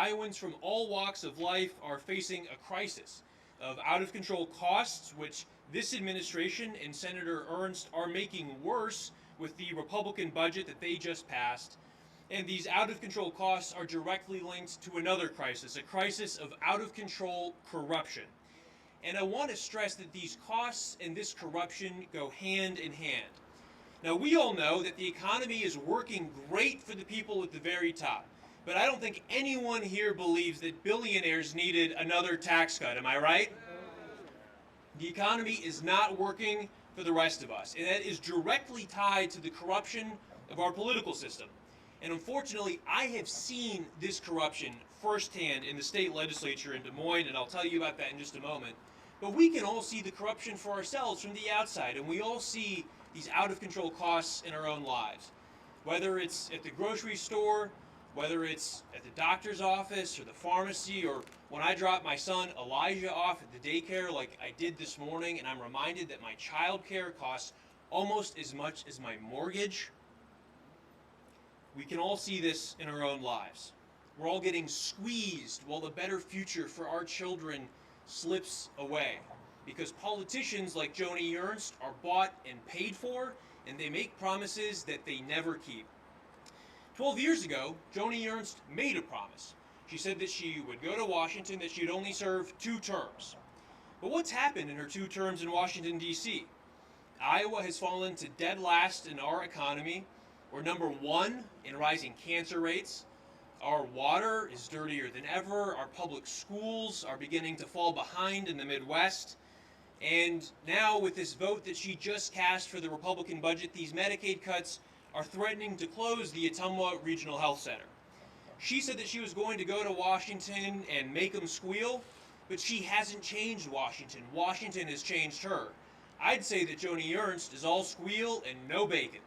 Iowans from all walks of life are facing a crisis of out-of-control costs, which this administration and Senator Ernst are making worse with the Republican budget that they just passed. And these out-of-control costs are directly linked to another crisis, a crisis of out-of-control corruption. And I want to stress that these costs and this corruption go hand in hand. Now, we all know that the economy is working great for the people at the very top, but I don't think anyone here believes that billionaires needed another tax cut. Am I right? The economy is not working for the rest of us, and that is directly tied to the corruption of our political system. And unfortunately, I have seen this corruption firsthand in the state legislature in Des Moines, and I'll tell you about that in just a moment. But we can all see the corruption for ourselves from the outside, and we all see these out-of-control costs in our own lives. Whether it's at the grocery store, whether it's at the doctor's office or the pharmacy, or when I drop my son Elijah off at the daycare like I did this morning, and I'm reminded that my child care costs almost as much as my mortgage. We can all see this in our own lives. We're all getting squeezed while the better future for our children slips away, because politicians like Joni Ernst are bought and paid for, and they make promises that they never keep. 12 years ago, Joni Ernst made a promise. She said that she would go to Washington, that she'd only serve 2 terms. But what's happened in her 2 terms in Washington, D.C.? Iowa has fallen to dead last in our economy. We're number 1 in rising cancer rates. Our water is dirtier than ever. Our public schools are beginning to fall behind in the Midwest. And now with this vote that she just cast for the Republican budget, these Medicaid cuts are threatening to close the Ottumwa Regional Health Center. She said that she was going to go to Washington and make them squeal, but she hasn't changed Washington. Washington has changed her. I'd say that Joni Ernst is all squeal and no bacon.